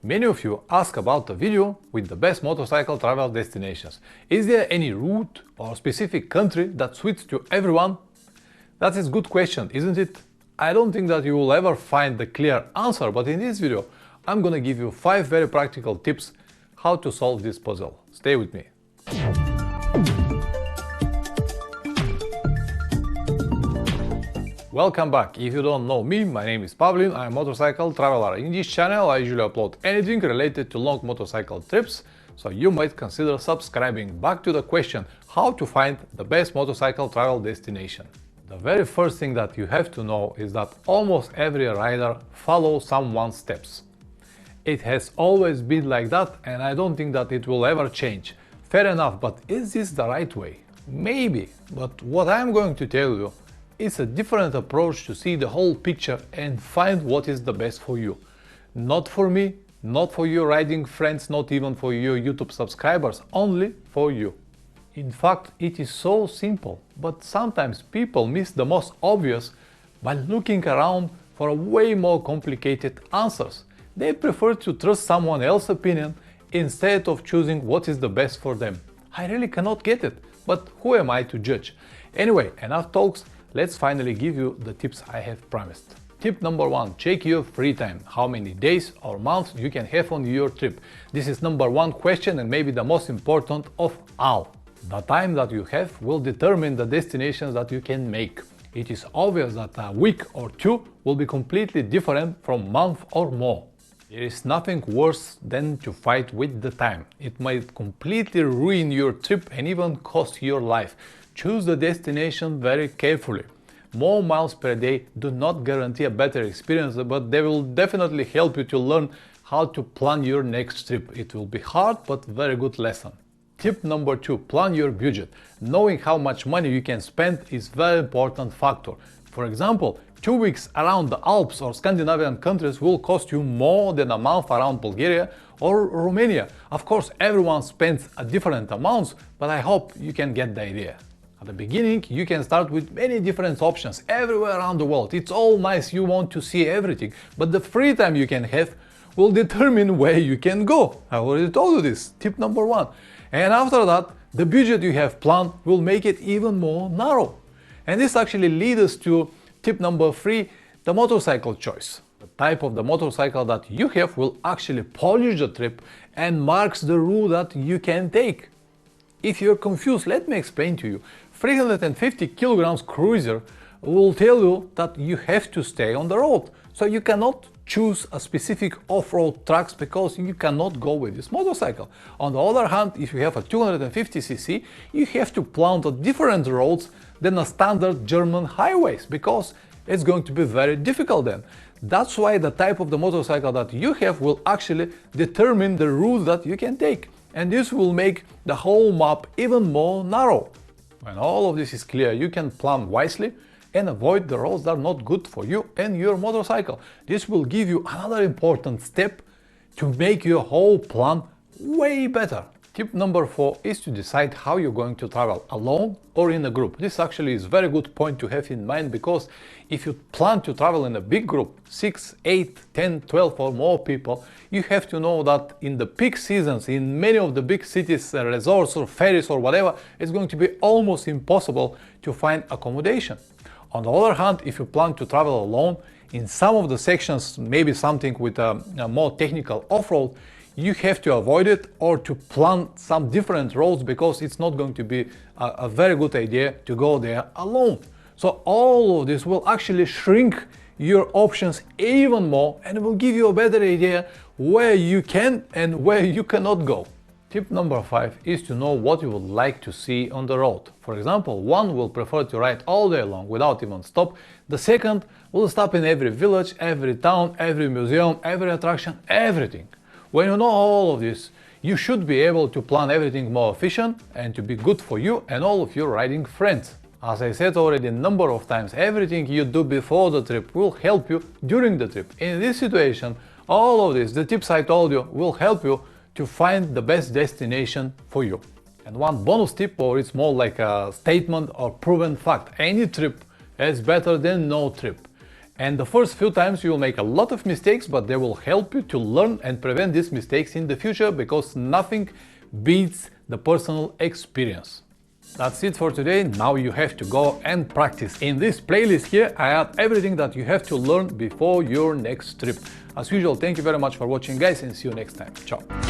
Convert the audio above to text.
Many of you ask about a video with the best motorcycle travel destinations. Is there any route or specific country that suits to everyone? That is a good question, isn't it? I don't think that you will ever find the clear answer, but in this video I'm gonna give you 5 very practical tips how to solve this puzzle. Stay with me. Welcome back. If you don't know me, my name is Pavlin, I'm a motorcycle traveler. In this channel I usually upload anything related to long motorcycle trips, so you might consider subscribing. Back to the question, how to find the best motorcycle travel destination. The very first thing that you have to know is that almost every rider follows someone's steps. It has always been like that, and I don't think that it will ever change. Fair enough, but is this the right way? Maybe, but what I'm going to tell you is a different approach to see the whole picture and find what is the best for you. Not for me, not for your riding friends, not even for your YouTube subscribers, only for you. In fact, it is so simple, but sometimes people miss the most obvious by looking around for way more complicated answers. They prefer to trust someone else's opinion instead of choosing what is the best for them. I really cannot get it, but who am I to judge? Anyway, enough talks, let's finally give you the tips I have promised. Tip number 1, check your free time, how many days or months you can have on your trip. This is number 1 question and maybe the most important of all. The time that you have will determine the destinations that you can make. It is obvious that a week or 2 will be completely different from a month or more. There is nothing worse than to fight with the time. It might completely ruin your trip and even cost your life. Choose the destination very carefully. More miles per day do not guarantee a better experience, but they will definitely help you to learn how to plan your next trip. It will be hard, but very good lesson. Tip number 2, plan your budget. Knowing how much money you can spend is a very important factor. For example, 2 weeks around the Alps or Scandinavian countries will cost you more than a month around Bulgaria or Romania. Of course, everyone spends a different amounts, but I hope you can get the idea. At the beginning, you can start with many different options everywhere around the world. It's all nice, you want to see everything, but the free time you can have will determine where you can go. I already told you this, tip number 1. And after that, the budget you have planned will make it even more narrow. And this actually leads us to tip number 3, the motorcycle choice. The type of the motorcycle that you have will actually polish the trip and marks the route that you can take. If you're confused, let me explain to you. 350 kilograms cruiser will tell you that you have to stay on the road. So you cannot choose a specific off-road tracks because you cannot go with this motorcycle. On the other hand, if you have a 250cc, you have to plan the different roads than a standard German highways because it's going to be very difficult then. That's why the type of the motorcycle that you have will actually determine the route that you can take. And this will make the whole map even more narrow. When all of this is clear, you can plan wisely and avoid the roads that are not good for you and your motorcycle. This will give you another important step to make your whole plan way better. Tip number 4 is to decide how you're going to travel, alone or in a group. This actually is a very good point to have in mind because if you plan to travel in a big group, 6, 8, 10, 12 or more people, you have to know that in the peak seasons, in many of the big cities, resorts or ferries or whatever, it's going to be almost impossible to find accommodation. On the other hand, if you plan to travel alone, in some of the sections, maybe something with a more technical off-road, you have to avoid it or to plan some different roads because it's not going to be a very good idea to go there alone. So all of this will actually shrink your options even more and will give you a better idea where you can and where you cannot go. Tip number 5 is to know what you would like to see on the road. For example, one will prefer to ride all day long without even stop. The second will stop in every village, every town, every museum, every attraction, everything. When you know all of this, you should be able to plan everything more efficient and to be good for you and all of your riding friends. As I said already a number of times, everything you do before the trip will help you during the trip. In this situation, all of this, the tips I told you, will help you to find the best destination for you. And one bonus tip, or it's more like a statement or proven fact, any trip is better than no trip. And the first few times you will make a lot of mistakes, but they will help you to learn and prevent these mistakes in the future, because nothing beats the personal experience. That's it for today. Now you have to go and practice. In this playlist here, I add everything that you have to learn before your next trip. As usual, thank you very much for watching, guys, and see you next time. Ciao.